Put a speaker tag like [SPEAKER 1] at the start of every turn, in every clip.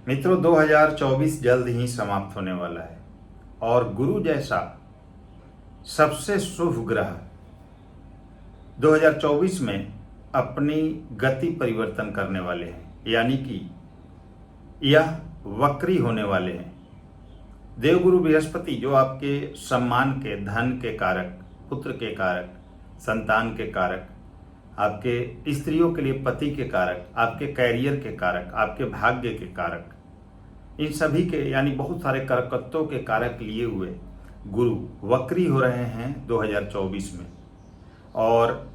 [SPEAKER 1] मित्रों, 2024 जल्द ही समाप्त होने वाला है और गुरु जैसा सबसे शुभ ग्रह 2024 में अपनी गति परिवर्तन करने वाले हैं, यानी कि यह वक्री होने वाले हैं। देवगुरु बृहस्पति जो आपके सम्मान के, धन के कारक, पुत्र के कारक, संतान के कारक, आपके स्त्रियों के लिए पति के कारक, आपके कैरियर के कारक, आपके भाग्य के कारक, इन सभी के यानी बहुत सारे कारकत्वों के कारक लिए हुए गुरु वक्री हो रहे हैं 2024 में। और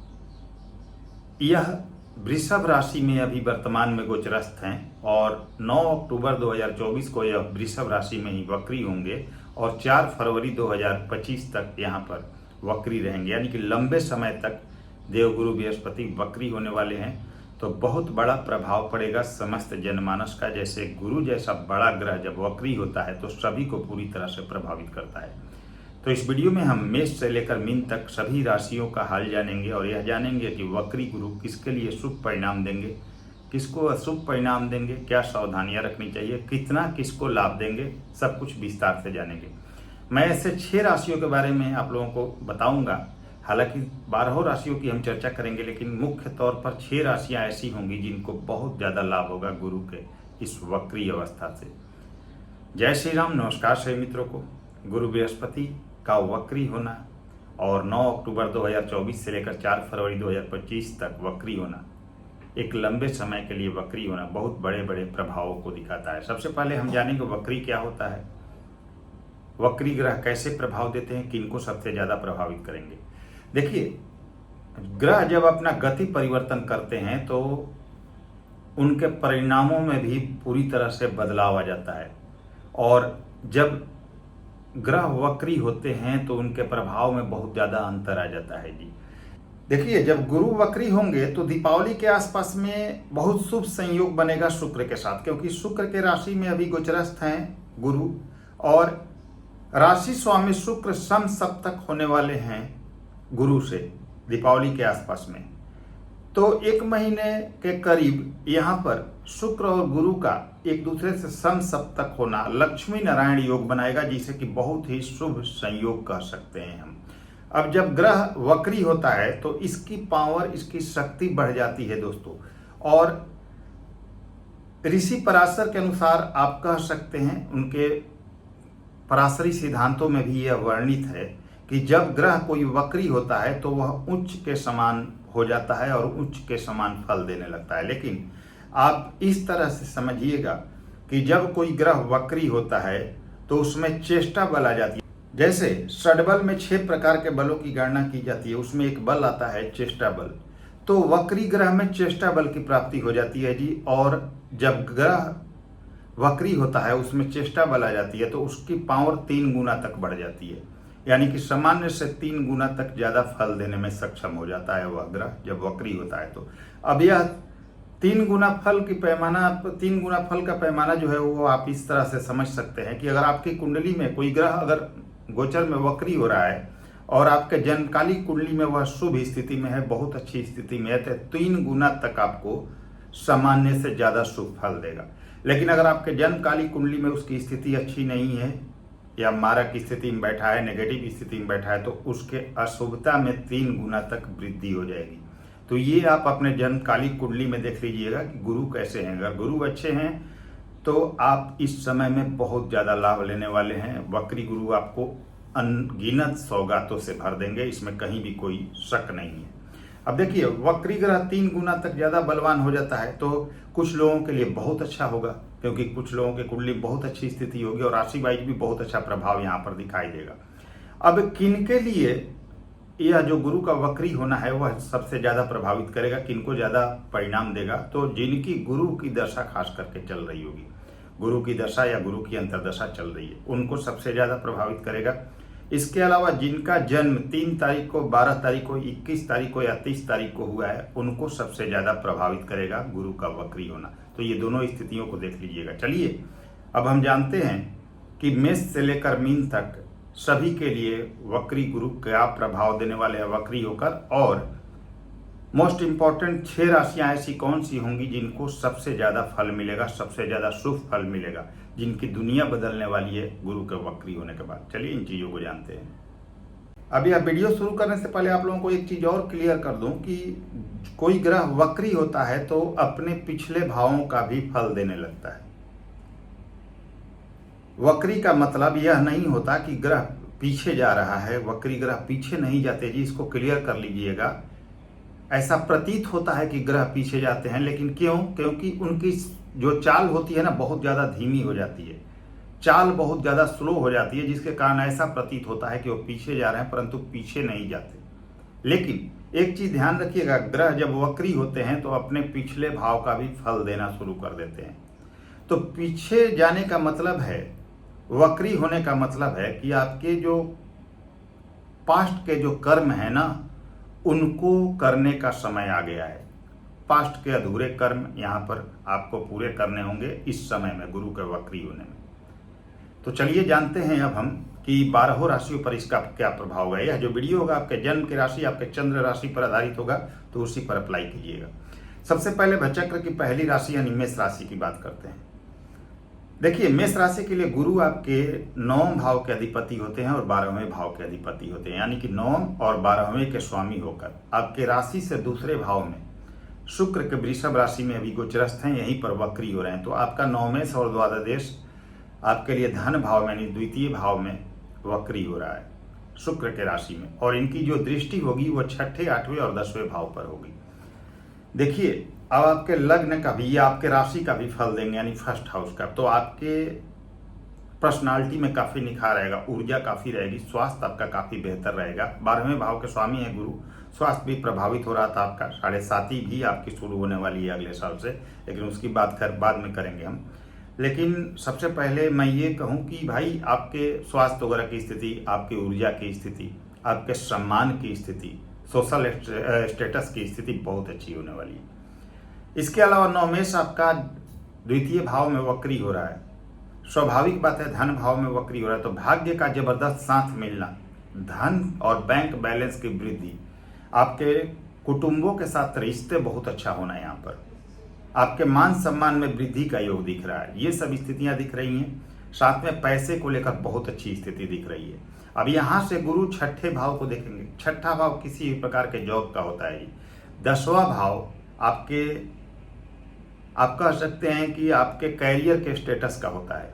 [SPEAKER 1] यह वृषभ राशि में अभी वर्तमान में गोचरस्थ हैं और 9 अक्टूबर 2024 को यह वृषभ राशि में ही वक्री होंगे और 4 फरवरी 2025 तक यहाँ पर वक्री रहेंगे, यानी कि लंबे समय तक देवगुरु बृहस्पति वक्री होने वाले हैं। तो बहुत बड़ा प्रभाव पड़ेगा समस्त जनमानस का। जैसे गुरु जैसा बड़ा ग्रह जब वक्री होता है तो सभी को पूरी तरह से प्रभावित करता है। तो इस वीडियो में हम मेष से लेकर मीन तक सभी राशियों का हाल जानेंगे और यह जानेंगे कि वक्री गुरु किसके लिए शुभ परिणाम देंगे, किसको अशुभ परिणाम देंगे, क्या सावधानियां रखनी चाहिए, कितना किसको लाभ देंगे, सब कुछ विस्तार से जानेंगे। मैं ऐसे 6 राशियों के बारे में आप लोगों को बताऊंगा। हालांकि 12 राशियों की हम चर्चा करेंगे, लेकिन मुख्य तौर पर 6 राशियां ऐसी होंगी जिनको बहुत ज़्यादा लाभ होगा गुरु के इस वक्री अवस्था से। जय श्री राम। नमस्कार सभी मित्रों को। गुरु बृहस्पति का वक्री होना और 9 अक्टूबर 2024 से लेकर 4 फरवरी 2025 तक वक्री होना, एक लंबे समय के लिए वक्री होना बहुत बड़े बड़े प्रभावों को दिखाता है। सबसे पहले हम जानेंगे वक्री क्या होता है, वक्री ग्रह कैसे प्रभाव देते हैं, किनको सबसे ज़्यादा प्रभावित करेंगे। देखिए, ग्रह जब अपना गति परिवर्तन करते हैं तो उनके परिणामों में भी पूरी तरह से बदलाव आ जाता है और जब ग्रह वक्री होते हैं तो उनके प्रभाव में बहुत ज़्यादा अंतर आ जाता है जी। देखिए, जब गुरु वक्री होंगे तो दीपावली के आसपास में बहुत शुभ संयोग बनेगा शुक्र के साथ, क्योंकि शुक्र के राशि में अभी गोचरस्थ हैं गुरु और राशि स्वामी शुक्र सम सप्तक होने वाले हैं गुरु से दीपावली के आसपास में। तो 1 महीने के करीब यहाँ पर शुक्र और गुरु का एक दूसरे से सम सप्तक होना लक्ष्मी नारायण योग बनाएगा, जिसे कि बहुत ही शुभ संयोग कह सकते हैं हम। अब जब ग्रह वक्री होता है तो इसकी पावर, इसकी शक्ति बढ़ जाती है दोस्तों। और ऋषि पराशर के अनुसार आप कह सकते हैं, उनके पराशरी सिद्धांतों में भी यह वर्णित है कि जब ग्रह कोई वक्री होता है तो वह उच्च के समान हो जाता है और उच्च के समान फल देने लगता है। लेकिन आप इस तरह से समझिएगा कि जब कोई ग्रह वक्री होता है तो उसमें चेष्टा बल आ जाती है। जैसे षड्बल में 6 प्रकार के बलों की गणना की जाती है, उसमें एक बल आता है चेष्टा बल। तो वक्री ग्रह में चेष्टा बल की प्राप्ति हो जाती है जी। और जब ग्रह वक्री होता है उसमें चेष्टा बल आ जाती है तो उसकी पावर 3 गुना तक बढ़ जाती है, यानी कि सामान्य से 3 गुना तक ज़्यादा फल देने में सक्षम हो जाता है वह ग्रह जब वक्री होता है। तो अब यह 3 गुना फल का पैमाना जो है वो आप इस तरह से समझ सकते हैं कि अगर आपकी कुंडली में कोई ग्रह अगर गोचर में वक्री हो रहा है और आपके जन्मकालिक कुंडली में वह शुभ स्थिति में है, बहुत अच्छी स्थिति में है, तो 3 गुना तक आपको सामान्य से ज़्यादा शुभ फल देगा। लेकिन अगर आपके जन्मकालिक कुंडली में उसकी स्थिति अच्छी नहीं है या मारक स्थिति में बैठा है, नेगेटिव स्थिति में बैठा है, तो उसके अशुभता में 3 गुना तक वृद्धि हो जाएगी। तो ये आप अपने जन्मकालिक कुंडली में देख लीजिएगा कि गुरु कैसे हैं। अगर गुरु अच्छे हैं तो आप इस समय में बहुत ज़्यादा लाभ लेने वाले हैं। वक्री गुरु आपको अनगिनत सौगातों से भर देंगे, इसमें कहीं भी कोई शक नहीं है। अब देखिए, वक्री ग्रह 3 गुना तक ज़्यादा बलवान हो जाता है तो कुछ लोगों के लिए बहुत अच्छा होगा, क्योंकि कुछ लोगों के कुंडली बहुत अच्छी स्थिति होगी और राशि वाइज भी बहुत अच्छा प्रभाव यहाँ पर दिखाई देगा। अब किनके लिए यह जो गुरु का वक्री होना है वह सबसे ज़्यादा प्रभावित करेगा, किनको ज़्यादा परिणाम देगा, तो जिनकी गुरु की दशा खास करके चल रही होगी, गुरु की दशा या गुरु की अंतर्दशा चल रही है, उनको सबसे ज़्यादा प्रभावित करेगा। इसके अलावा जिनका जन्म 3 तारीख को, 12 तारीख को, 21 तारीख को या 30 तारीख को हुआ है, उनको सबसे ज़्यादा प्रभावित करेगा गुरु का वक्री होना। तो ये दोनों स्थितियों को देख लीजिएगा। चलिए अब हम जानते हैं कि मेष से लेकर मीन तक सभी के लिए वक्री गुरु क्या प्रभाव देने वाले हैं वक्री होकर, और मोस्ट इंपॉर्टेंट 6 राशियां ऐसी कौन सी होंगी जिनको सबसे ज्यादा फल मिलेगा, सबसे ज्यादा शुभ फल मिलेगा, जिनकी दुनिया बदलने वाली है गुरु के वक्री होने के बाद। चलिए इन चीजों को जानते हैं। अभी आप वीडियो शुरू करने से पहले आप लोगों को एक चीज और क्लियर कर दूं कि कोई ग्रह वक्री होता है तो अपने पिछले भावों का भी फल देने लगता है। वक्री का मतलब यह नहीं होता कि ग्रह पीछे जा रहा है, वक्री ग्रह पीछे नहीं जाते जी, इसको क्लियर कर लीजिएगा। ऐसा प्रतीत होता है कि ग्रह पीछे जाते हैं, लेकिन क्यों? क्योंकि उनकी जो चाल होती है ना बहुत ज़्यादा धीमी हो जाती है, चाल बहुत ज़्यादा स्लो हो जाती है, जिसके कारण ऐसा प्रतीत होता है कि वो पीछे जा रहे हैं, परंतु पीछे नहीं जाते। लेकिन एक चीज़ ध्यान रखिएगा, ग्रह जब वक्री होते हैं तो अपने पिछले भाव का भी फल देना शुरू कर देते हैं। तो पीछे जाने का मतलब है, वक्री होने का मतलब है कि आपके जो पास्ट के जो कर्म है ना उनको करने का समय आ गया है। पास्ट के अधूरे कर्म यहाँ पर आपको पूरे करने होंगे इस समय में, गुरु के वक्री होने में। तो चलिए जानते हैं अब हम कि 12 राशियों पर इसका क्या प्रभाव होगा। यह जो वीडियो होगा आपके जन्म की राशि, आपके चंद्र राशि पर आधारित होगा, तो उसी पर अप्लाई कीजिएगा। सबसे पहले भचक्र की पहली राशि यानी मेष राशि की बात करते हैं। देखिए, मेष राशि के लिए गुरु आपके 9वें भाव के अधिपति होते हैं और 12वें भाव के अधिपति होते हैं, यानी कि 9 और 12वें के स्वामी होकर आपके राशि से दूसरे भाव में शुक्र के वृषभ राशि में अभी गोचरस्थ हैं, यहीं पर वक्री हो रहे हैं। तो आपका 9वें और द्वादश आपके लिए धन भाव में यानी द्वितीय भाव में वक्री हो रहा है शुक्र के राशि में, और इनकी जो दृष्टि होगी वो 6ठे, 8वें और 10वें भाव पर होगी। देखिए, अब आपके लग्न का भी या आपके राशि का भी फल देंगे यानी फर्स्ट हाउस का, तो आपके पर्सनालिटी में काफ़ी निखार आएगा, ऊर्जा काफ़ी रहेगी, स्वास्थ्य आपका काफ़ी बेहतर रहेगा। 12वें भाव के स्वामी है गुरु, स्वास्थ्य भी प्रभावित हो रहा था आपका। 7.5 भी आपकी शुरू होने वाली है अगले साल से, लेकिन उसकी बात बाद में करेंगे हम। लेकिन सबसे पहले मैं ये कहूँ कि भाई आपके स्वास्थ्य वगैरह की स्थिति, आपकी ऊर्जा की स्थिति, आपके सम्मान की स्थिति, सोशल स्टेटस की स्थिति बहुत अच्छी होने वाली है। इसके अलावा 9 आपका द्वितीय भाव में वक्री हो रहा है, स्वाभाविक बात है धन भाव में वक्री हो रहा है, तो भाग्य का जबरदस्त साथ मिलना, धन और बैंक बैलेंस की वृद्धि, आपके कुटुंबों के साथ रिश्ते बहुत अच्छा होना है, यहाँ पर आपके मान सम्मान में वृद्धि का योग दिख रहा है, ये सब स्थितियां दिख रही हैं। साथ में पैसे को लेकर बहुत अच्छी स्थिति दिख रही है। अब यहाँ से गुरु 6ठे भाव को देखेंगे। 6ठा भाव किसी भी प्रकार के जॉब का होता है। 10वां भाव आप कह सकते हैं कि आपके कैरियर के स्टेटस का होता है।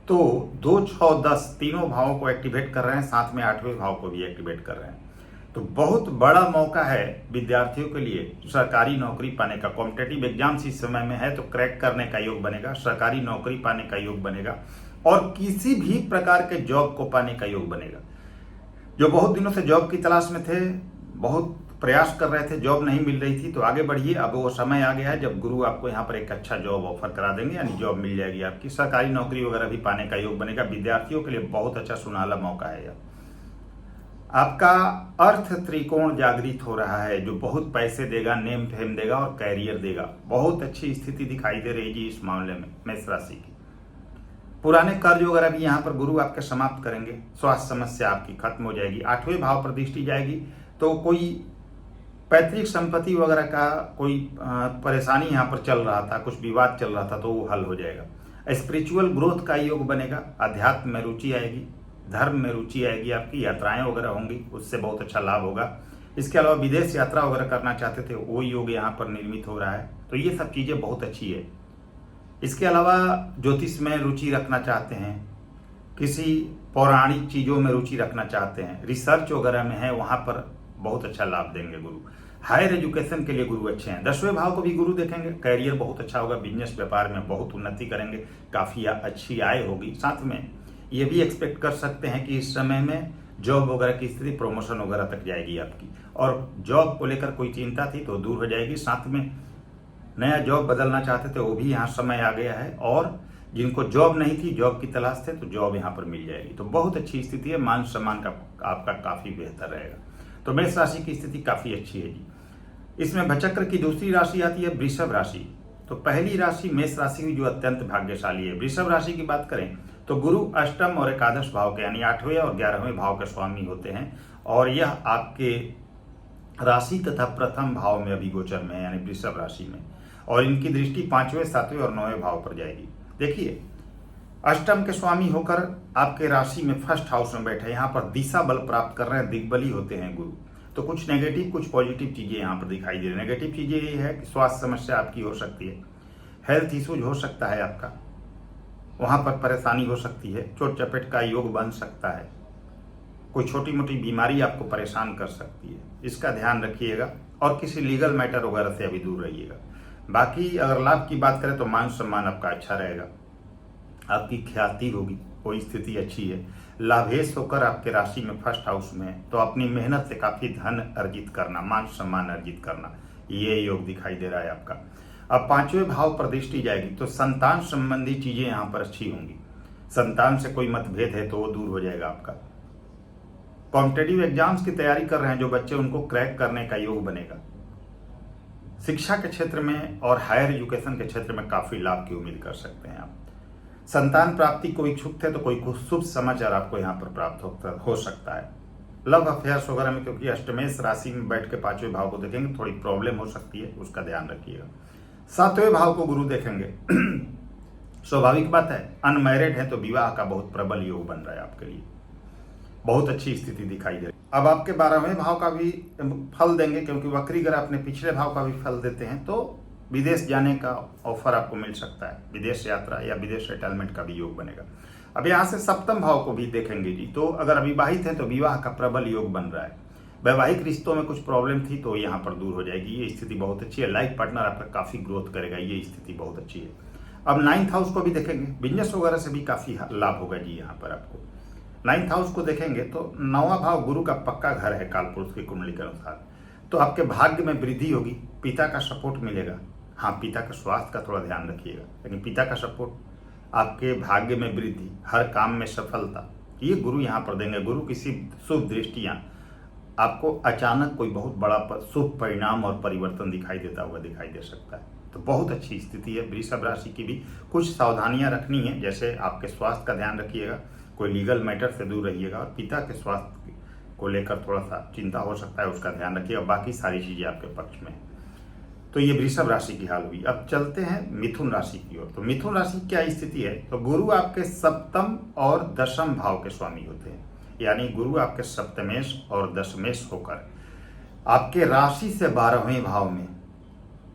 [SPEAKER 1] तो 2, 6, 10 तीनों भावों को एक्टिवेट कर रहे हैं, साथ में 8वें भाव को भी एक्टिवेट कर रहे हैं। तो बहुत बड़ा मौका है विद्यार्थियों के लिए सरकारी नौकरी पाने का। कॉम्पिटेटिव एग्जाम्स इस समय में है तो क्रैक करने का योग बनेगा, सरकारी नौकरी पाने का योग बनेगा, और किसी भी प्रकार के जॉब को पाने का योग बनेगा। जो बहुत दिनों से जॉब की तलाश में थे, बहुत प्रयास कर रहे थे, जॉब नहीं मिल रही थी, तो आगे बढ़िए। अब वो समय आ गया है जब गुरु आपको यहाँ पर एक अच्छा जॉब ऑफर करा देंगे, यानी जॉब मिल जाएगी आपकी, सरकारी नौकरी वगैरह भी पाने का योग बनेगा। विद्यार्थियों के लिए बहुत अच्छा सुनहला मौका है यह। आपका अर्थ त्रिकोण जागृत हो रहा है, जो बहुत पैसे देगा, नेम फेम देगा और कैरियर देगा। बहुत अच्छी स्थिति दिखाई दे रही जी इस मामले में मेष राशि की। पुराने कर्ज वगैरह भी यहाँ पर गुरु आपके समाप्त करेंगे, स्वास्थ्य समस्या आपकी खत्म हो जाएगी। 8वें भाव पर दृष्टि जाएगी तो कोई पैतृक संपत्ति वगैरह का कोई परेशानी यहाँ पर चल रहा था, कुछ विवाद चल रहा था, तो वो हल हो जाएगा। स्पिरिचुअल ग्रोथ का योग बनेगा, अध्यात्म में रुचि आएगी, धर्म में रुचि आएगी, आपकी यात्राएं वगैरह होंगी, उससे बहुत अच्छा लाभ होगा। इसके अलावा विदेश यात्रा वगैरह करना चाहते थे, वो योग यहाँ पर निर्मित हो रहा है, तो ये सब चीज़ें बहुत अच्छी है। इसके अलावा ज्योतिष में रुचि रखना चाहते हैं, किसी पौराणिक चीज़ों में रुचि रखना चाहते हैं, रिसर्च वगैरह में है, वहाँ पर बहुत अच्छा लाभ देंगे गुरु। हायर एजुकेशन के लिए गुरु अच्छे हैं। 10वें भाव को भी गुरु देखेंगे, कैरियर बहुत अच्छा होगा, बिजनेस व्यापार में बहुत उन्नति करेंगे, काफ़ी अच्छी आय होगी। साथ में ये भी एक्सपेक्ट कर सकते हैं कि इस समय में जॉब वगैरह की स्थिति, प्रमोशन वगैरह तक जाएगी आपकी, और जॉब को लेकर कोई चिंता थी तो दूर हो जाएगी। साथ में नया जॉब बदलना चाहते थे, वो भी यहाँ समय आ गया है, और जिनको जॉब नहीं थी, जॉब की तलाश थे, तो जॉब यहाँ पर मिल जाएगी। तो बहुत अच्छी स्थिति है, मान सम्मान का आपका काफ़ी बेहतर रहेगा। तो मेष राशि की स्थिति काफ़ी अच्छी है जी। इसमें भचक्र की दूसरी राशि आती है वृषभ राशि। तो पहली राशि मेष राशि की, जो अत्यंत भाग्यशाली है। वृषभ राशि की बात करें तो गुरु अष्टम और एकादश भाव के यानी 8वें और 11वें भाव के स्वामी होते हैं, और यह आपके राशि तथा प्रथम भाव में अभी गोचर में है, यानी वृषभ राशि में, और इनकी दृष्टि 5वें, 7वें और 9वें भाव पर जाएगी। देखिए, अष्टम के स्वामी होकर आपके राशि में फर्स्ट हाउस में बैठे, यहाँ पर दिशा बल प्राप्त कर रहे हैं, दिग्बली होते हैं गुरु। तो कुछ नेगेटिव कुछ पॉजिटिव चीजें यहाँ पर दिखाई दे रही है। नेगेटिव चीजें ये है कि स्वास्थ्य समस्या आपकी हो सकती है, हेल्थ इश्यूज हो सकता है आपका, वहां पर परेशानी हो सकती है, चोट चपेट का योग बन सकता है, कोई छोटी मोटी बीमारी आपको परेशान कर सकती है, इसका ध्यान रखिएगा। और किसी लीगल मैटर वगैरह से अभी दूर रहिएगा। बाकी अगर लाभ की बात करें तो मान सम्मान आपका अच्छा रहेगा, आपकी ख्याति होगी, कोई स्थिति अच्छी है। लाभेश होकर आपके राशि में फर्स्ट हाउस में है, तो अपनी मेहनत से काफी धन अर्जित करना, मान सम्मान अर्जित करना, ये योग दिखाई दे रहा है आपका। अब 5वें भाव पर दृष्टि जाएगी तो संतान संबंधी चीजें यहाँ पर अच्छी होंगी। संतान से कोई मतभेद है तो वो दूर हो जाएगा आपका। कॉम्पिटेटिव एग्जाम्स की तैयारी कर रहे हैं जो बच्चे, उनको क्रैक करने का योग बनेगा। शिक्षा के क्षेत्र में और हायर एजुकेशन के क्षेत्र में काफी लाभ की उम्मीद कर सकते हैं आप। संतान प्राप्ति को इच्छुक थे तो कोई कुछ शुभ समाचार आपको यहाँ पर प्राप्त हो सकता है। लव अफेयर्स वगैरह में, क्योंकि अष्टमेश राशि में बैठ के 5वें भाव को देखेंगे, थोड़ी प्रॉब्लम हो सकती है, उसका ध्यान रखिएगा। 7वें भाव को गुरु देखेंगे स्वाभाविक बात है, अनमैरिड है तो विवाह का बहुत प्रबल योग बन रहा है आपके लिए, बहुत अच्छी स्थिति दिखाई दे रही है। अब आपके 12वें भाव का भी फल देंगे, क्योंकि वक्री ग्रह अपने पिछले भाव का भी फल देते हैं, तो विदेश जाने का ऑफर आपको मिल सकता है, विदेश यात्रा या विदेश सेटलमेंट का भी योग बनेगा। अब यहाँ से 7वें भाव को भी देखेंगे जी, तो अगर अविवाहित है तो विवाह का प्रबल योग बन रहा है। वैवाहिक रिश्तों में कुछ प्रॉब्लम थी तो यहाँ पर दूर हो जाएगी, ये स्थिति बहुत अच्छी है। लाइफ पार्टनर आपका काफी ग्रोथ करेगा, ये स्थिति बहुत अच्छी है। अब 9th हाउस को भी देखेंगे, बिजनेस वगैरह से भी काफी लाभ होगा जी। यहाँ पर आपको 9th हाउस को देखेंगे तो 9वां भाव गुरु का पक्का घर है कालपुरुष की कुंडली के अनुसार, तो आपके भाग्य में वृद्धि होगी, पिता का सपोर्ट मिलेगा। हाँ, पिता का स्वास्थ्य का थोड़ा ध्यान रखिएगा, लेकिन पिता का सपोर्ट, आपके भाग्य में वृद्धि, हर काम में सफलता, ये गुरु यहाँ पर देंगे। गुरु की शुभ दृष्टियां आपको अचानक कोई बहुत बड़ा शुभ परिणाम और परिवर्तन दिखाई देता हुआ दिखाई दे सकता है, तो बहुत अच्छी स्थिति है। वृषभ राशि की भी कुछ सावधानियां रखनी है, जैसे आपके स्वास्थ्य का ध्यान रखिएगा, कोई लीगल मैटर से दूर रहिएगा, और पिता के स्वास्थ्य को लेकर थोड़ा सा चिंता हो सकता है, उसका ध्यान रखिएगा। बाकी सारी चीजें आपके पक्ष में है। तो ये वृषभ राशि की हाल हुई। अब चलते हैं मिथुन राशि की ओर। तो मिथुन राशि की क्या स्थिति है, तो गुरु आपके 7th और 10th भाव के स्वामी होते हैं, यानी गुरु आपके सप्तमेश और दशमेश होकर आपके राशि से 12वें भाव में,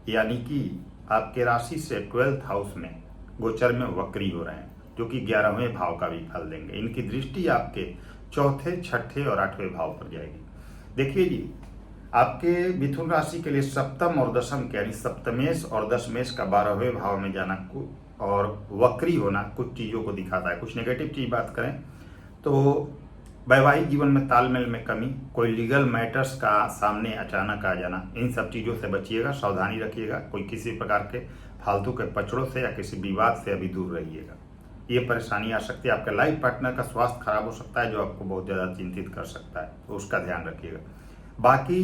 [SPEAKER 1] यानी कि आपके राशि से 12th हाउस में गोचर में वक्री हो रहे हैं, जो कि 11वें भाव का भी फल देंगे। इनकी दृष्टि आपके 4th, 6th और 8वें भाव पर जाएगी। देखिए जी, आपके मिथुन राशि के लिए 7th और 10th, यानी सप्तमेश और दशमेश का 12वें भाव में जाना और वक्री होना कुछ चीजों को दिखाता है। कुछ नेगेटिव चीज बात करें तो वैवाहिक जीवन में तालमेल में कमी, कोई लीगल मैटर्स का सामने अचानक आ जाना, इन सब चीजों से बचिएगा, सावधानी रखिएगा। कोई किसी प्रकार के फालतू के पचड़ों से या किसी विवाद से अभी दूर रहिएगा, ये परेशानी आ सकती है। आपके लाइफ पार्टनर का स्वास्थ्य खराब हो सकता है, जो आपको बहुत ज्यादा चिंतित कर सकता है, तो उसका ध्यान रखिएगा। बाकी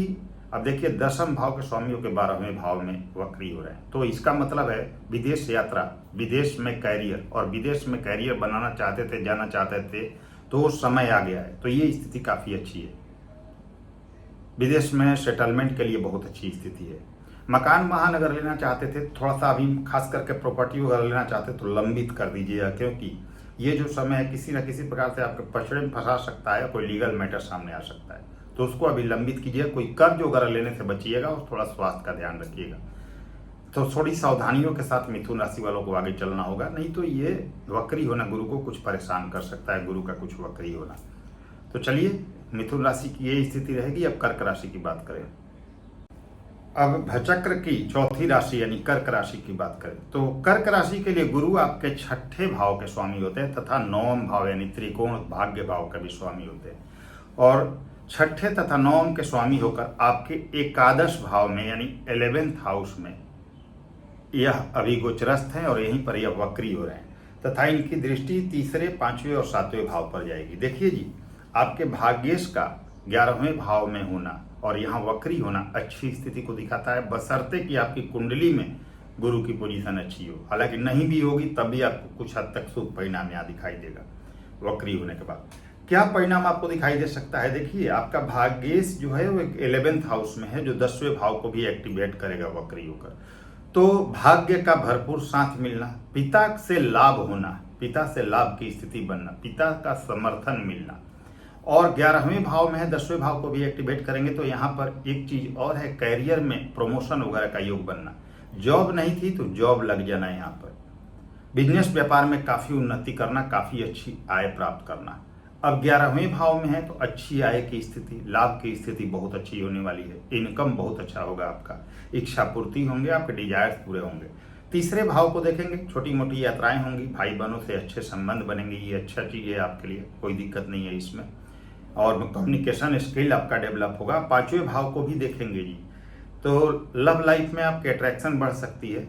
[SPEAKER 1] अब देखिए, 10th भाव के स्वामियों के 12वें भाव में वक्री हो रहे हैं, तो इसका मतलब है विदेश यात्रा, विदेश में कैरियर, और विदेश में कैरियर बनाना चाहते थे, जाना चाहते थे, तो समय आ गया है। तो ये स्थिति काफी अच्छी है, विदेश में सेटलमेंट के लिए बहुत अच्छी स्थिति है। मकान वहां अगर लेना चाहते थे, थोड़ा सा अभी खास करके प्रॉपर्टी वगैरह लेना चाहते तो लंबित कर दीजिएगा, क्योंकि ये जो समय है किसी न किसी प्रकार से आपके पछड़े में फंसा सकता है, कोई लीगल मैटर सामने आ सकता है, तो उसको अभी लंबित कीजिएगा। कोई कर्ज वगैरह लेने से बचिएगा और थोड़ा स्वास्थ्य का ध्यान रखिएगा। तो थोड़ी सावधानियों के साथ मिथुन राशि वालों को आगे चलना होगा, नहीं तो ये वक्री होना गुरु को कुछ परेशान कर सकता है, गुरु का कुछ वक्री होना। तो चलिए, मिथुन राशि की ये स्थिति रहेगी। अब कर्क राशि की बात करें। अब भचक्र की 4थी राशि यानी कर्क राशि की बात करें तो कर्क राशि के लिए गुरु आपके 6ठे भाव के स्वामी होते हैं तथा 9वां भाव यानी त्रिकोण भाग्य भाव के भी स्वामी होते हैं, और 6ठे तथा 9वां के स्वामी होकर आपके एकादश भाव में यानी 11th हाउस में यह अभी गोचरस्थ हैं और यहीं पर यह वक्री हो रहे हैं, तथा इनकी दृष्टि 3रे, 5वें और 7वें भाव पर जाएगी। देखिए जी, आपके भाग्येश का 11वें भाव में होना और यहाँ वक्री होना अच्छी स्थिति को दिखाता है, बशर्ते कि आपकी कुंडली में गुरु की पोजीशन अच्छी हो। हालांकि नहीं भी होगी तब भी आपको कुछ हद तक शुभ परिणाम यहाँ दिखाई देगा वक्री होने के बाद। क्या परिणाम आपको दिखाई दे सकता है? देखिए, आपका भाग्येश जो है वो 11th हाउस में है, जो 10वें भाव को भी एक्टिवेट करेगा वक्री होकर। तो भाग्य का भरपूर साथ मिलना, पिता से लाभ होना, पिता से लाभ की स्थिति बनना, पिता का समर्थन मिलना, और 11वें भाव में है, 10वें भाव को भी एक्टिवेट करेंगे तो यहाँ पर एक चीज और है, कैरियर में प्रमोशन वगैरह का योग बनना। जॉब नहीं थी तो जॉब लग जाना, यहाँ पर बिजनेस व्यापार में काफी उन्नति करना, काफी अच्छी आय प्राप्त करना। अब 11वें भाव में है तो अच्छी आय की स्थिति, लाभ की स्थिति बहुत अच्छी होने वाली है, इनकम बहुत अच्छा होगा, आपका इच्छा पूर्ति होंगे, आपके डिजायर्स पूरे होंगे। तीसरे भाव को देखेंगे, छोटी मोटी यात्राएं होंगी, भाई बहनों से अच्छे संबंध बनेंगे, ये अच्छा चीज है आपके लिए, कोई दिक्कत नहीं है इसमें। और कम्युनिकेशन स्किल आपका डेवलप होगा। 5वें भाव को भी देखेंगे जी, तो लव लाइफ में आपकी अट्रैक्शन बढ़ सकती है।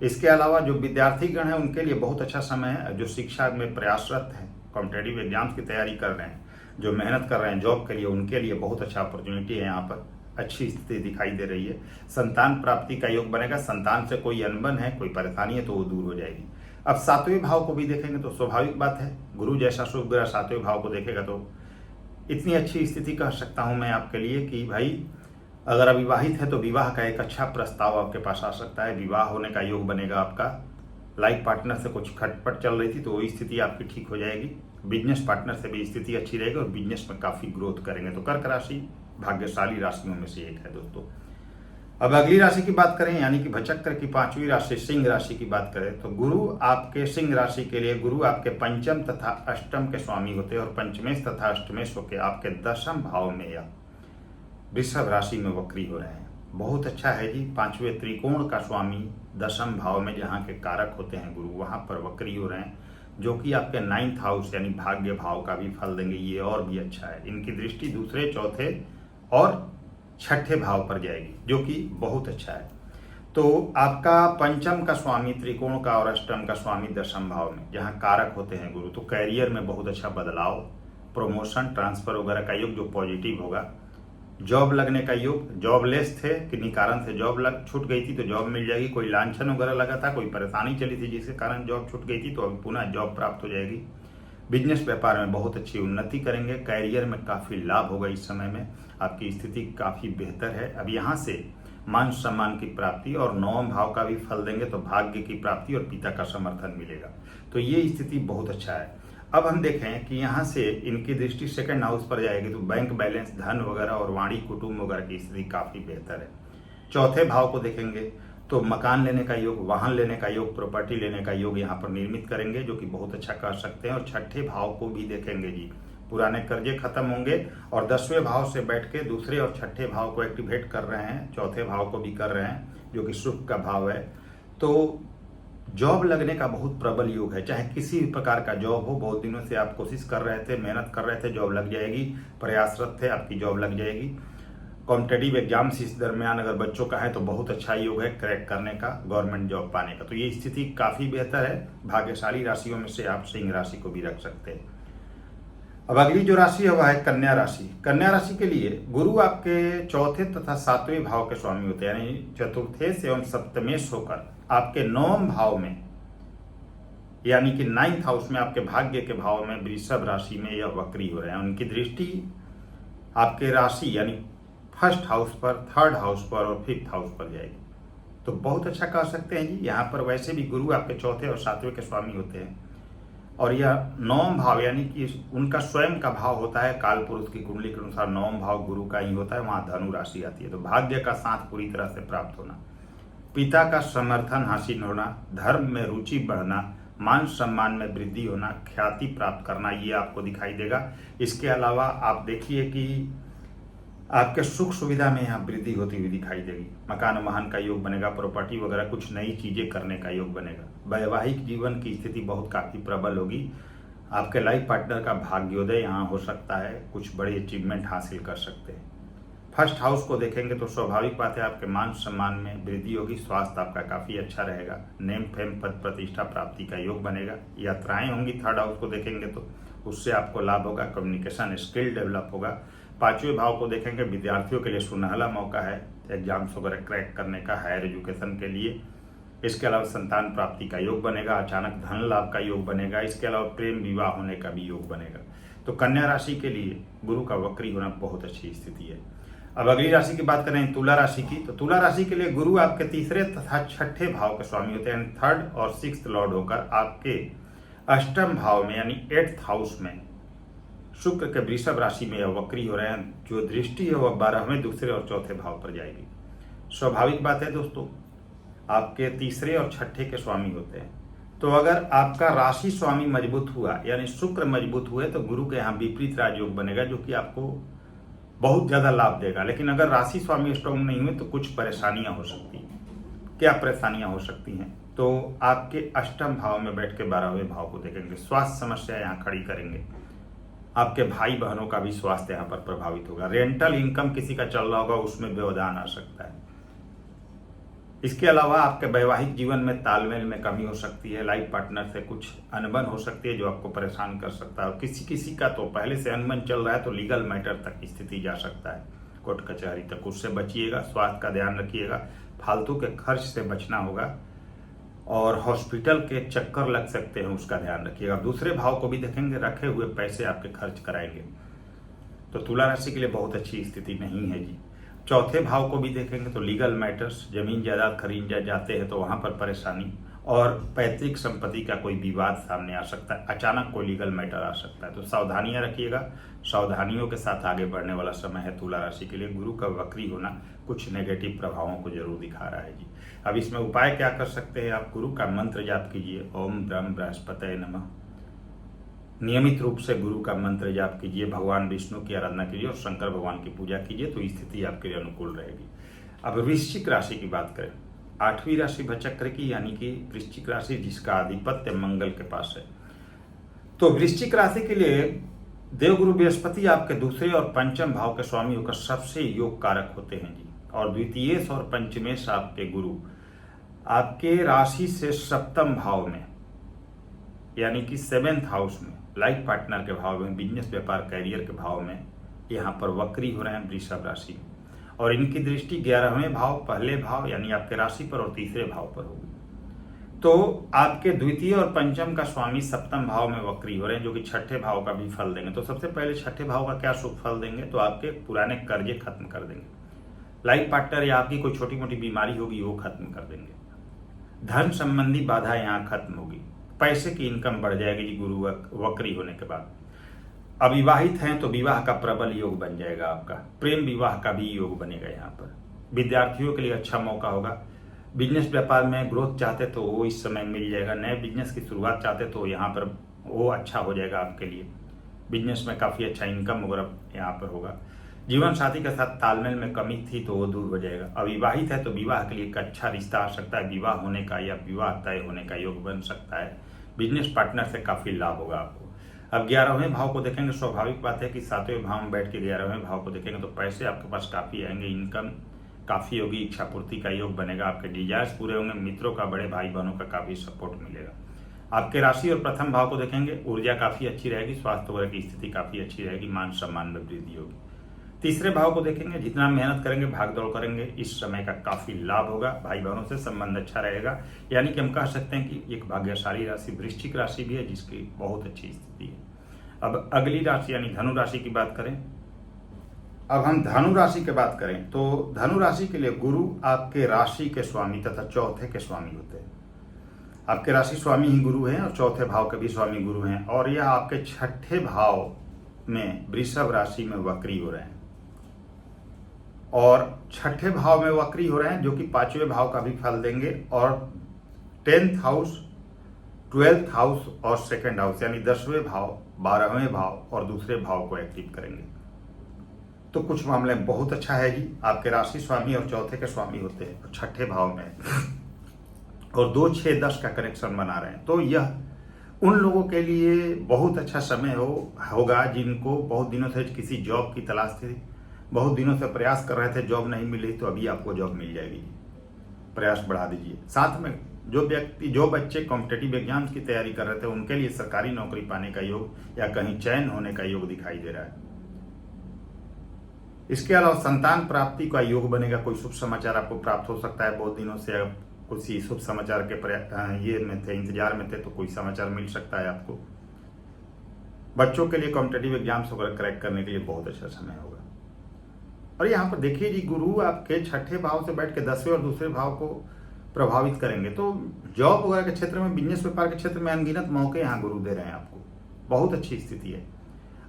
[SPEAKER 1] इसके अलावा जो विद्यार्थीगण हैं उनके लिए बहुत अच्छा समय है, जो शिक्षा में प्रयासरत है, कॉम्पिटेटिव एग्जाम्स की तैयारी कर रहे हैं, जो मेहनत कर रहे हैं जॉब के लिए, उनके लिए बहुत अच्छा अपॉर्चुनिटी है, यहाँ पर अच्छी स्थिति दिखाई दे रही है। संतान प्राप्ति का योग बनेगा, संतान से कोई अनबन है, कोई परेशानी है तो वो दूर हो जाएगी। अब 7वें भाव को भी देखेंगे तो स्वाभाविक बात है, गुरु जैसा शुभ ग्रह 7वें भाव को देखेगा तो इतनी अच्छी स्थिति कह सकता हूं मैं आपके लिए कि भाई अगर अविवाहित है तो विवाह का एक अच्छा प्रस्ताव आपके पास आ सकता है, विवाह होने का योग बनेगा आपका। लाइफ पार्टनर से कुछ खटपट चल रही थी तो वो स्थिति आपकी ठीक हो जाएगी। बिजनेस पार्टनर से भी स्थिति अच्छी रहेगी और बिजनेस में काफी ग्रोथ करेंगे। तो कर्क राशि भाग्यशाली राशियों में से एक है दोस्तों। अब अगली राशि की बात करें, यानी कि भचक्र की 5वीं राशि सिंह राशि की बात करें तो गुरु आपके सिंह राशि के लिए, गुरु आपके पंचम तथा अष्टम के स्वामी होते हैं और पंचमेश तथा अष्टमेश होकर आपके 10वें भाव में या वृषभ राशि में वक्री हो रहे हैं। बहुत अच्छा है जी। 5वें त्रिकोण का स्वामी 10वें भाव में जहाँ के कारक होते हैं गुरु, वहां पर वक्री हो रहे हैं, जो कि आपके 9th हाउस यानी भाग्य भाव का भी फल देंगे, ये और भी अच्छा है। इनकी दृष्टि दूसरे, चौथे और 6ठे भाव पर जाएगी, जो कि बहुत अच्छा है। तो आपका पंचम का स्वामी त्रिकोण का और अष्टम का स्वामी 10वें भाव में, जहाँ कारक होते हैं गुरु, तो कैरियर में बहुत अच्छा बदलाव, प्रमोशन, ट्रांसफर वगैरह का योग जो पॉजिटिव होगा। जॉब लगने का योग, जॉबलेस थे, किन्हीं कारण से जॉब छूट गई थी तो जॉब मिल जाएगी। कोई लांछन वगैरह लगा था, कोई परेशानी चली थी जिसके कारण जॉब छूट गई थी तो अभी पुनः जॉब प्राप्त हो जाएगी। बिजनेस व्यापार में बहुत अच्छी उन्नति करेंगे, कैरियर में काफी लाभ होगा। इस समय में आपकी स्थिति काफी बेहतर है। अब यहाँ से मान सम्मान की प्राप्ति और 9वें भाव का भी फल देंगे तो भाग्य की प्राप्ति और पिता का समर्थन मिलेगा। तो ये स्थिति बहुत अच्छा है। अब हम देखें कि यहाँ से इनकी दृष्टि 2nd हाउस पर जाएगी तो बैंक बैलेंस, धन वगैरह और वाणी कुटुंब वगैरह की स्थिति काफी बेहतर है। 4थे भाव को देखेंगे तो मकान लेने का योग, वाहन लेने का योग, प्रॉपर्टी लेने का योग यहाँ पर निर्मित करेंगे, जो कि बहुत अच्छा कर सकते हैं। और 6ठे भाव को भी देखेंगे जी, पुराने कर्जे खत्म होंगे और 10वें भाव से बैठ के दूसरे और 6ठे भाव को एक्टिवेट कर रहे हैं, 4थे भाव को भी कर रहे हैं, जो कि शुभ का भाव है। तो जॉब लगने का बहुत प्रबल योग है, चाहे किसी भी प्रकार का जॉब हो। बहुत दिनों से आप कोशिश कर रहे थे, मेहनत कर रहे थे, जॉब लग जाएगी, प्रयासरत थे, आपकी जॉब लग जाएगी। कॉम्पिटेटिव एग्जाम्स इस दरमियान अगर बच्चों का है तो बहुत अच्छा योग है क्रैक करने का, गवर्नमेंट जॉब पाने का। तो ये स्थिति काफी बेहतर है। भाग्यशाली राशियों में से आप सिंह राशि को भी रख सकते हैं। अब अगली जो राशि है वह है कन्या राशि। कन्या राशि के लिए गुरु आपके 4थे तथा 7वें भाव के स्वामी होते हैं, यानी चतुर्थेश एवं सप्तमेश होकर आपके 9वें भाव में, यानी कि 9th हाउस में, आपके भाग्य के भाव में वृषभ राशि में यह वक्री हो रहे हैं। उनकी दृष्टि आपके राशि यानी 1st हाउस पर, 3rd हाउस पर और 5th हाउस पर जाएगी। तो बहुत अच्छा कह सकते हैं जी। यहाँ पर वैसे भी गुरु आपके 4थे और 7वें के स्वामी होते हैं और यह 9वें भाव यानी कि उनका स्वयं का भाव होता है। काल पुरुष की कुंडली के अनुसार 9वें भाव गुरु का ही होता है, वहां धनु राशि आती है। तो भाग्य का साथ पूरी तरह से प्राप्त होना, पिता का समर्थन हासिल होना, धर्म में रुचि बढ़ना, मान सम्मान में वृद्धि होना, ख्याति प्राप्त करना, ये आपको दिखाई देगा। इसके अलावा आप देखिए कि आपके सुख सुविधा में यहाँ वृद्धि होती हुई दिखाई देगी। मकान वाहन का योग बनेगा, प्रॉपर्टी वगैरह कुछ नई चीजें करने का योग बनेगा। वैवाहिक जीवन की स्थिति बहुत काफी प्रबल होगी। आपके लाइफ पार्टनर का भाग्योदय यहाँ हो सकता है, कुछ बड़ी अचीवमेंट हासिल कर सकते हैं। 1st हाउस को देखेंगे तो स्वाभाविक बात है आपके मान सम्मान में वृद्धि होगी, स्वास्थ्य आपका काफी अच्छा रहेगा, नेम फेम पद प्रतिष्ठा प्राप्ति का योग बनेगा, यात्राएं होंगी। 3rd हाउस को देखेंगे तो उससे आपको लाभ होगा, कम्युनिकेशन स्किल डेवलप होगा। 5वें भाव को देखेंगे, विद्यार्थियों के लिए सुनहला मौका है एग्जाम्स वगैरह क्रैक करने का, हायर एजुकेशन के लिए। इसके अलावा संतान प्राप्ति का योग बनेगा, अचानक धन लाभ का योग बनेगा। इसके अलावा प्रेम विवाह होने का भी योग बनेगा। तो कन्या राशि के लिए गुरु का वक्री होना बहुत अच्छी स्थिति है। अब अगली राशि की बात करें तुला राशि की, तो तुला राशि के लिए गुरु आपके तीसरे तथा छठे भाव के स्वामी होते हैं। थर्ड और सिक्स्थ लॉर्ड होकर आपके अष्टम भाव में यानी 8th हाउस में शुक्र के वृषभ राशि में यह वक्री हो रहे हैं। जो दृष्टि है वह 12वें, दूसरे और चौथे भाव पर जाएगी। स्वाभाविक बात है दोस्तों, आपके तीसरे और छठे के स्वामी होते हैं, तो अगर आपका राशि स्वामी मजबूत हुआ यानी शुक्र मजबूत हुए तो गुरु के यहाँ विपरीत राजयोग बनेगा, जो कि आपको बहुत ज्यादा लाभ देगा। लेकिन अगर राशि स्वामी स्ट्रॉन्ग नहीं हुए तो कुछ परेशानियां हो सकती हैं। क्या परेशानियां हो सकती हैं? तो आपके अष्टम भाव में बैठ के 12वें भाव को देखेंगे, स्वास्थ्य समस्या यहाँ खड़ी करेंगे। आपके भाई बहनों का भी स्वास्थ्य यहाँ पर प्रभावित होगा। रेंटल इनकम किसी का चल रहा होगा, उसमें व्यवधान आ सकता है। इसके अलावा आपके वैवाहिक जीवन में तालमेल में कमी हो सकती है। लाइफ पार्टनर से कुछ अनबन हो सकती है जो आपको परेशान कर सकता है। किसी किसी का तो पहले से अनबन चल रहा है तो लीगल मैटर तक स्थिति जा सकता है, कोर्ट कचहरी तक। उससे बचिएगा, स्वास्थ्य का ध्यान रखिएगा, फालतू के खर्च से बचना होगा और हॉस्पिटल के चक्कर लग सकते हैं, उसका ध्यान रखिएगा। दूसरे भाव को भी देखेंगे, रखे हुए पैसे आपके खर्च कराएंगे। तो तुला राशि के लिए बहुत अच्छी स्थिति नहीं है जी। चौथे भाव को भी देखेंगे तो लीगल मैटर्स, जमीन जायदाद खरीद जाते हैं तो वहां पर परेशानी, और पैतृक संपत्ति का कोई विवाद सामने आ सकता है, अचानक कोई लीगल मैटर आ सकता है। तो सावधानियां रखिएगा, सावधानियों के साथ आगे बढ़ने वाला समय है तुला राशि के लिए। गुरु का वक्री होना कुछ नेगेटिव प्रभावों को जरूर दिखा रहा है जी। अब इसमें उपाय क्या कर सकते हैं? आप गुरु का मंत्र जाप कीजिए, ओम ब्रह्म बृहस्पतये नमः। नियमित रूप से गुरु का मंत्र जाप कीजिए, भगवान विष्णु की आराधना कीजिए और शंकर भगवान की पूजा कीजिए, तो स्थिति आपके लिए अनुकूल रहेगी। अब वृश्चिक राशि की बात करें, 8वीं राशि भचक्र की, यानी कि वृश्चिक राशि जिसका आधिपत्य मंगल के पास है। तो वृश्चिक राशि के लिए देवगुरु बृहस्पति आपके दूसरे और पंचम भाव के स्वामी होकर सबसे योग कारक होते हैं जी। और द्वितीयेश और पंचमेश आपके गुरु आपके राशि से सप्तम भाव में यानी कि 7th हाउस में, लाइफ पार्टनर के भाव में, बिजनेस व्यापार कैरियर के भाव में यहाँ पर वक्री हो रहे हैं वृषभ राशि में। और इनकी दृष्टि 11वें भाव, पहले भाव यानी आपके राशि पर और तीसरे भाव पर होगी। तो आपके द्वितीय और पंचम का स्वामी सप्तम भाव में वक्री हो रहे हैं, जो कि छठे भाव का भी फल देंगे। तो सबसे पहले छठे भाव का क्या शुभ फल देंगे? तो आपके पुराने कर्जे खत्म कर देंगे। लाइफ पार्टनर या आपकी कोई छोटी मोटी बीमारी होगी वो खत्म कर देंगे। धन संबंधी बाधा यहाँ खत्म होगी, पैसे की इनकम बढ़ जाएगी जी गुरु वक्री होने के बाद। अविवाहित हैं तो विवाह का प्रबल योग बन जाएगा आपका, प्रेम विवाह का भी योग बनेगा यहाँ पर। विद्यार्थियों के लिए अच्छा मौका होगा। बिजनेस व्यापार में ग्रोथ चाहते तो वो इस समय मिल जाएगा। नए बिजनेस की शुरुआत चाहते तो यहाँ पर वो अच्छा हो जाएगा आपके लिए। बिजनेस में काफ़ी अच्छा इनकम वगैरह यहाँ पर होगा। जीवन साथी के साथ तालमेल में कमी थी तो वो दूर हो जाएगा। अविवाहित है तो विवाह के लिए एक अच्छा रिश्ता आ सकता है, विवाह होने का या विवाह तय होने का योग बन सकता है। बिजनेस पार्टनर से काफ़ी लाभ होगा आपको। अब 11वें भाव को देखेंगे, स्वाभाविक बात है कि 7वें भाव में बैठ के 11वें भाव को देखेंगे तो पैसे आपके पास काफ़ी आएंगे, इनकम काफ़ी होगी, इच्छा पूर्ति का योग बनेगा, आपके डिजायर्स पूरे होंगे, मित्रों का, बड़े भाई बहनों का काफ़ी सपोर्ट मिलेगा। आपके राशि और प्रथम भाव को देखेंगे, ऊर्जा काफ़ी अच्छी रहेगी, स्वास्थ्य वगैरह की स्थिति काफ़ी अच्छी रहेगी, मान सम्मान में वृद्धि होगी। तीसरे भाव को देखेंगे, जितना मेहनत करेंगे, भाग दौड़ करेंगे, इस समय का काफ़ी लाभ होगा, भाई बहनों से संबंध अच्छा रहेगा। यानी कि हम कह सकते हैं कि एक भाग्यशाली राशि वृश्चिक राशि भी है जिसकी बहुत अच्छी स्थिति है। अब अगली राशि यानी धनु राशि की बात करें। अब हम धनु राशि की बात करें तो धनु राशि के लिए गुरु आपके राशि के स्वामी तथा चौथे के स्वामी होते हैं। आपके राशि स्वामी ही गुरु हैं और चौथे भाव के भी स्वामी गुरु हैं, और यह आपके छठे भाव में वृषभ राशि में वक्री हो रहे हैं और छठे भाव में वक्री हो रहे हैं, जो कि 5वें भाव का भी फल देंगे। और 10th हाउस, 12th हाउस और 2nd हाउस यानी 10वें भाव, 12वें भाव और दूसरे भाव को एक्टिव करेंगे। तो कुछ मामले में बहुत अच्छा है जी। आपके राशि स्वामी और चौथे के स्वामी होते हैं और छठे भाव में और 2, 6, 10 का कनेक्शन बना रहे हैं। तो यह उन लोगों के लिए बहुत अच्छा समय होगा जिनको बहुत दिनों से किसी जॉब की तलाश थी, बहुत दिनों से प्रयास कर रहे थे, जॉब नहीं मिली, तो अभी आपको जॉब मिल जाएगी। प्रयास बढ़ा दीजिए। साथ में जो बच्चे कॉम्पिटेटिव एग्जाम की तैयारी कर रहे थे उनके लिए सरकारी नौकरी पाने का योग या कहीं चयन होने का योग दिखाई दे रहा है। इसके अलावा संतान प्राप्ति का योग बनेगा, कोई शुभ समाचार आपको प्राप्त हो सकता है। बहुत दिनों से आप किसी शुभ समाचार के ये में थे, इंतजार में थे, तो कोई समाचार मिल सकता है आपको। बच्चों के लिए कॉम्पिटेटिव एग्जाम्स वगैरह क्रैक करने के लिए बहुत अच्छा समय होगा। और यहाँ पर देखिए जी, गुरु आपके छठे भाव से बैठ के 10वें और दूसरे भाव को प्रभावित करेंगे, तो जॉब वगैरह के क्षेत्र में, बिजनेस व्यापार के क्षेत्र में अनगिनत मौके यहाँ गुरु दे रहे हैं आपको। बहुत अच्छी स्थिति है।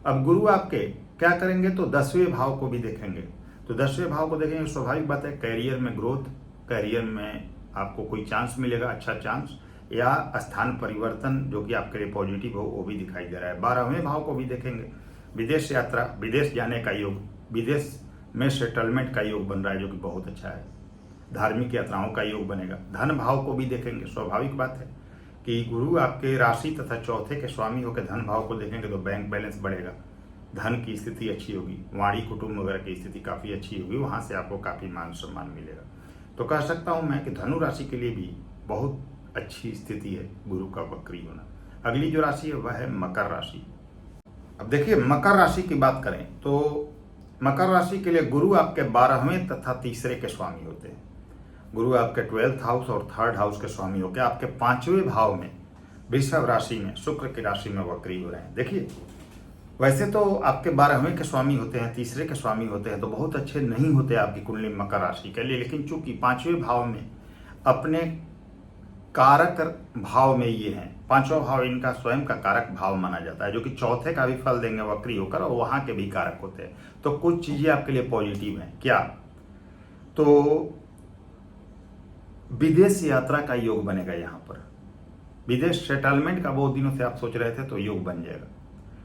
[SPEAKER 1] अब गुरु आपके क्या करेंगे, तो 10वें भाव को भी देखेंगे। तो 10वें भाव को देखेंगे, स्वाभाविक बात है करियर में ग्रोथ, करियर में आपको कोई चांस मिलेगा, अच्छा चांस, या स्थान परिवर्तन जो कि आपके लिए पॉजिटिव हो, वो भी दिखाई दे रहा है। 12वें भाव को भी देखेंगे, विदेश यात्रा, विदेश जाने का योग, विदेश में सेटलमेंट का योग बन रहा है जो कि बहुत अच्छा है। धार्मिक यात्राओं का योग बनेगा। धन भाव को भी देखेंगे। स्वाभाविक बात है कि गुरु आपके राशि तथा चौथे के स्वामी होकर धन भाव को देखेंगे तो बैंक बैलेंस बढ़ेगा, धन की स्थिति अच्छी होगी, वाणी कुटुंब वगैरह की स्थिति काफ़ी अच्छी होगी, वहाँ से आपको काफ़ी मान सम्मान मिलेगा। तो कह सकता हूँ मैं कि धनु राशि के लिए भी बहुत अच्छी स्थिति है गुरु का वक्री होना। अगली जो राशि है वह है मकर राशि। अब देखिए, मकर राशि की बात करें तो मकर राशि के लिए गुरु आपके 12वें तथा तीसरे के स्वामी होते हैं। गुरु आपके 12th हाउस और 3rd हाउस के स्वामी होकर आपके 5वें भाव में वृषभ राशि में, शुक्र की राशि में वक्री हो रहे हैं। देखिए, वैसे तो आपके 12वें के स्वामी होते हैं, तीसरे के स्वामी होते हैं, तो बहुत अच्छे नहीं होते आपकी कुंडली मकर राशि के लिए, लेकिन चूंकि 5वें भाव में अपने कारक भाव में ये हैं, 5वां भाव इनका स्वयं का कारक भाव माना जाता है, जो कि चौथे का भी फल देंगे वक्री होकर, और वहां के भी कारक होते हैं। तो कुछ चीजें आपके लिए पॉजिटिव हैं। क्या? तो विदेश यात्रा का योग बनेगा। यहाँ पर विदेश सेटलमेंट का बहुत दिनों से आप सोच रहे थे तो योग बन जाएगा।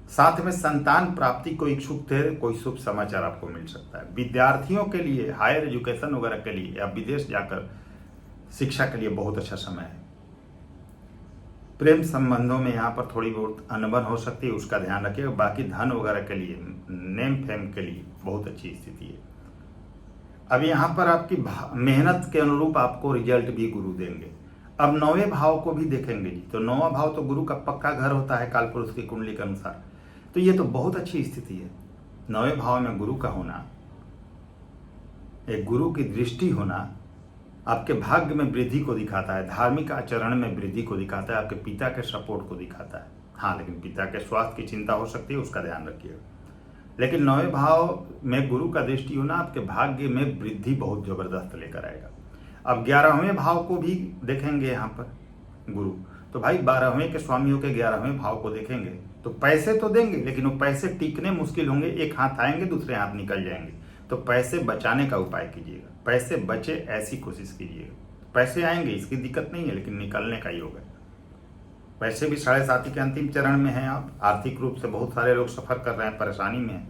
[SPEAKER 1] साथ में संतान प्राप्ति को इच्छुक थे, कोई शुभ समाचार आपको मिल सकता है। विद्यार्थियों के लिए हायर एजुकेशन वगैरह के लिए या विदेश जाकर शिक्षा के लिए बहुत अच्छा समय है। प्रेम संबंधों में यहाँ पर थोड़ी बहुत अनबन हो सकती है, उसका ध्यान रखिएगा। बाकी धन वगैरह के लिए, नेम फेम के लिए बहुत अच्छी स्थिति है। अब यहाँ पर आपकी मेहनत के अनुरूप आपको रिजल्ट भी गुरु देंगे। अब 9वें भाव को भी देखेंगे जी, तो 9वां भाव तो गुरु का पक्का घर होता है कालपुरुष की कुंडली के अनुसार, तो ये तो बहुत अच्छी स्थिति है। 9वें भाव में गुरु का होना, एक गुरु की दृष्टि होना आपके भाग्य में वृद्धि को दिखाता है, धार्मिक आचरण में वृद्धि को दिखाता है, आपके पिता के सपोर्ट को दिखाता है। हाँ, लेकिन पिता के स्वास्थ्य की चिंता हो सकती है, उसका ध्यान रखिएगा। लेकिन 9वें भाव में गुरु का दृष्टि होना आपके भाग्य में वृद्धि बहुत जबरदस्त लेकर आएगा। अब 11वें भाव को भी देखेंगे यहाँ पर गुरु, तो भाई 12वें के स्वामियों के 11वें भाव को देखेंगे तो पैसे तो देंगे, लेकिन वो पैसे टिकने मुश्किल होंगे। एक हाथ आएंगे, दूसरे हाथ निकल जाएंगे। तो पैसे बचाने का उपाय कीजिएगा, पैसे बचे ऐसी कोशिश कीजिएगा। पैसे आएंगे, इसकी दिक्कत नहीं है, लेकिन निकलने का योग है। वैसे भी 7.5 के अंतिम चरण में हैं आप, आर्थिक रूप से बहुत सारे लोग सफर कर रहे हैं, परेशानी में हैं,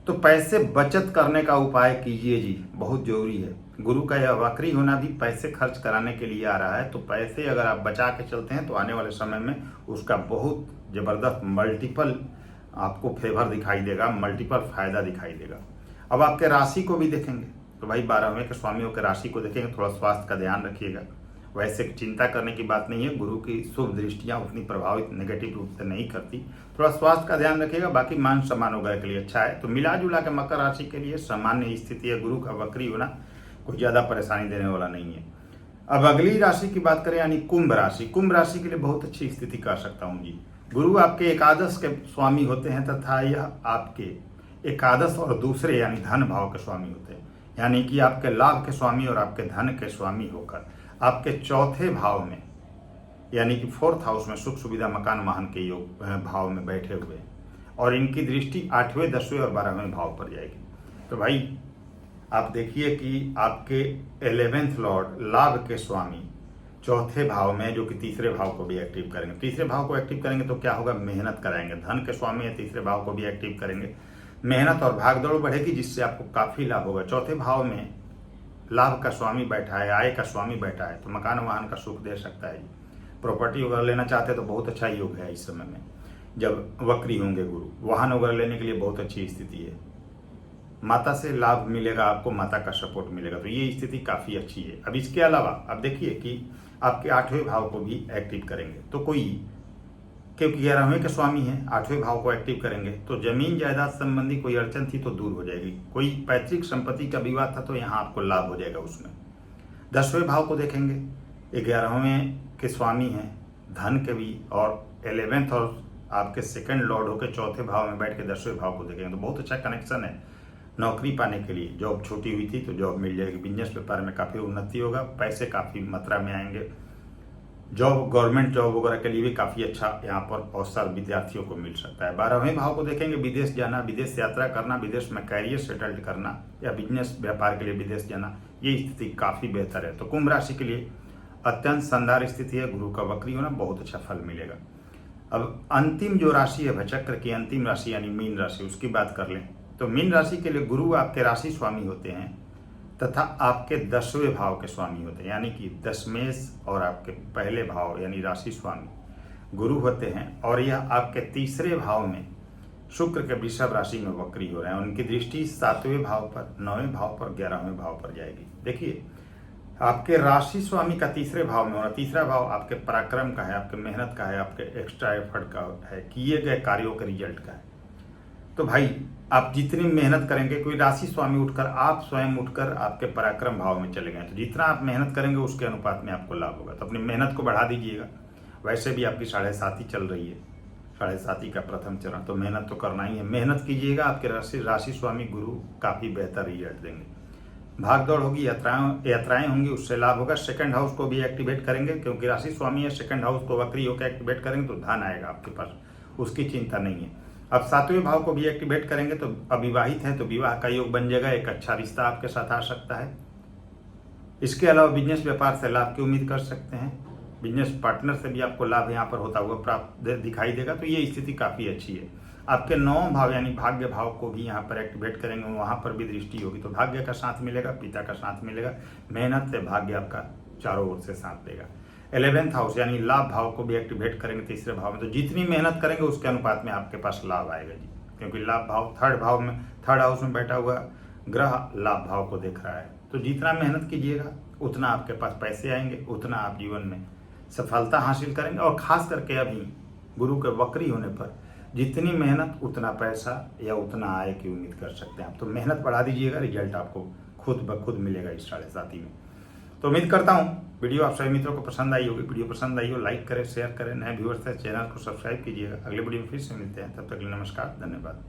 [SPEAKER 1] तो पैसे बचत करने का उपाय कीजिए जी, बहुत जरूरी है। गुरु का यह वक्री होना भी पैसे खर्च कराने के लिए आ रहा है, तो पैसे अगर आप बचा के चलते हैं तो आने वाले समय में उसका बहुत जबरदस्त मल्टीपल आपको फेवर दिखाई देगा, मल्टीपल फायदा दिखाई देगा। अब आपके राशि को भी देखेंगे, तो भाई 12वें के स्वामियों के राशि को देखेंगे, थोड़ा स्वास्थ्य का ध्यान रखिएगा। वैसे चिंता करने की बात नहीं है, गुरु की शुभ दृष्टियां उतनी प्रभावित नेगेटिव रूप से नहीं करती, थोड़ा स्वास्थ्य का ध्यान रखिएगा। बाकी मान सम्मान वगैरह के लिए अच्छा है। तो मिला जुला के मकर राशि के लिए सामान्य स्थिति है, गुरु का वक्री होना कोई ज्यादा परेशानी देने वाला नहीं है। अब अगली राशि की बात करें, यानी कुंभ राशि। कुंभ राशि के लिए बहुत अच्छी स्थिति कह सकता हूँ जी। गुरु आपके एकादश के स्वामी होते हैं तथा यह आपके एकादश और दूसरे यानी धन भाव के स्वामी होते हैं, यानी कि आपके लाभ के स्वामी और आपके धन के स्वामी होकर आपके चौथे भाव में यानी कि 4th हाउस में सुख सुविधा मकान वाहन के योग भाव में बैठे हुए हैं, और इनकी दृष्टि 8वें 10वें और 12वें भाव पर जाएगी। तो भाई आप देखिए कि आपके 11th लॉर्ड लाभ के स्वामी चौथे भाव में, जो कि तीसरे भाव को भी एक्टिव करेंगे। तीसरे भाव को एक्टिव करेंगे तो क्या होगा, मेहनत कराएंगे। धन के स्वामी है, तीसरे भाव को भी एक्टिव करेंगे, मेहनत और भागदौड़ बढ़ेगी, जिससे आपको काफी लाभ होगा। चौथे भाव में लाभ का स्वामी बैठा है, आय का स्वामी बैठा है, तो मकान वाहन का सुख दे सकता है। प्रॉपर्टी वगैरह लेना चाहते हैं तो बहुत अच्छा योग है इस समय में, जब वक्री होंगे गुरु। वाहन वगैरह लेने के लिए बहुत अच्छी स्थिति है। माता से लाभ मिलेगा आपको, माता का सपोर्ट मिलेगा, तो ये स्थिति काफी अच्छी है। अब इसके अलावा अब देखिए कि आपके 8वें भाव को भी एक्टिव करेंगे, तो कोई क्योंकि 11वें के स्वामी हैं, 8वें भाव को एक्टिव करेंगे तो जमीन जायदाद संबंधी कोई अड़चन थी तो दूर हो जाएगी। कोई पैतृक संपत्ति का विवाद था तो यहाँ आपको लाभ हो जाएगा उसमें। 10वें भाव को देखेंगे, 11वें के स्वामी हैं धन के भी, और 11th और आपके सेकंड लॉर्ड होकर चौथे भाव में बैठ के 10वें भाव को देखेंगे तो बहुत अच्छा कनेक्शन है नौकरी पाने के लिए। जॉब छूटी हुई थी तो जॉब मिल जाएगी, बिजनेस व्यापार में काफ़ी उन्नति होगा, पैसे काफ़ी मात्रा में आएंगे, जॉब गवर्नमेंट जॉब वगैरह के लिए भी काफ़ी अच्छा यहाँ पर अवसर विद्यार्थियों को मिल सकता है। 12वें भाव को देखेंगे, विदेश जाना, विदेश यात्रा करना, विदेश में कैरियर सेटल्ड करना या बिजनेस व्यापार के लिए विदेश जाना, ये स्थिति काफ़ी बेहतर है। तो कुंभ राशि के लिए अत्यंत शानदार स्थिति है, गुरु का वक्री होना बहुत अच्छा फल मिलेगा। अब अंतिम जो राशि है भचक्र की अंतिम राशि यानी मीन राशि, उसकी बात कर लें तो मीन राशि के लिए गुरु आपके राशि स्वामी होते हैं तथा आपके 10वें भाव के स्वामी होते हैं, यानी कि दशमेश और आपके पहले भाव यानी राशि स्वामी गुरु होते हैं। और यह आपके तीसरे भाव में शुक्र के वृषभ राशि में वक्री हो रहे हैं। उनकी दृष्टि 7वें भाव पर, 9वें भाव पर, 11वें भाव पर जाएगी। देखिए आपके राशि स्वामी का तीसरे भाव में होना, तीसरा भाव आपके पराक्रम का है, आपके मेहनत का है, आपके एक्स्ट्रा एफर्ट का है, किए गए कार्यों के रिजल्ट का है। तो भाई आप जितनी मेहनत करेंगे, कोई राशि स्वामी उठकर आप स्वयं उठकर आपके पराक्रम भाव में चले गए तो जितना आप मेहनत करेंगे उसके अनुपात में आपको लाभ होगा। तो अपनी मेहनत को बढ़ा दीजिएगा। वैसे भी आपकी 7.5 चल रही है, 7.5 का प्रथम चरण, तो मेहनत तो करना ही है, मेहनत कीजिएगा। आपके राशि स्वामी गुरु काफ़ी बेहतर रिजल्ट देंगे। भाग दौड़ होगी, यात्राएं होंगी, उससे लाभ होगा। सेकंड हाउस को भी एक्टिवेट करेंगे क्योंकि राशि स्वामी है, सेकंड हाउस को वक्री होकर एक्टिवेट करेंगे तो धन आएगा आपके पास, उसकी चिंता नहीं है। अब 7वें भाव को भी एक्टिवेट करेंगे तो अविवाहित है तो विवाह का योग बन जाएगा, एक अच्छा रिश्ता आपके साथ आ सकता है। इसके अलावा बिजनेस व्यापार से लाभ की उम्मीद कर सकते हैं, बिजनेस पार्टनर से भी आपको लाभ यहाँ पर होता हुआ प्राप्त दिखाई देगा। तो ये स्थिति काफ़ी अच्छी है। आपके 9वां भाव यानी भाग्य भाव को भी यहाँ पर एक्टिवेट करेंगे, वहाँ पर भी दृष्टि होगी तो भाग्य का साथ मिलेगा, पिता का साथ मिलेगा, मेहनत से भाग्य आपका चारों ओर से साथ देगा। 11th हाउस यानी लाभ भाव को भी एक्टिवेट करेंगे तीसरे भाव में, तो जितनी मेहनत करेंगे उसके अनुपात में आपके पास लाभ आएगा जी, क्योंकि लाभ भाव थर्ड हाउस में बैठा हुआ ग्रह लाभ भाव को देख रहा है। तो जितना मेहनत कीजिएगा उतना आपके पास पैसे आएंगे, उतना आप जीवन में सफलता हासिल करेंगे। और खास करके अभी गुरु के वक्री होने पर जितनी मेहनत उतना पैसा या उतना आय की उम्मीद कर सकते हैं आप। तो मेहनत बढ़ा दीजिएगा, रिजल्ट आपको खुद ब खुद मिलेगा इस 7.5 में। तो उम्मीद करता हूँ वीडियो आप सभी मित्रों को पसंद आई होगी। वीडियो पसंद आई हो लाइक करें, शेयर करें, नए व्यूअर्स हैं चैनल को सब्सक्राइब कीजिएगा। अगले वीडियो में फिर से मिलते हैं, तब तक के लिए नमस्कार, धन्यवाद।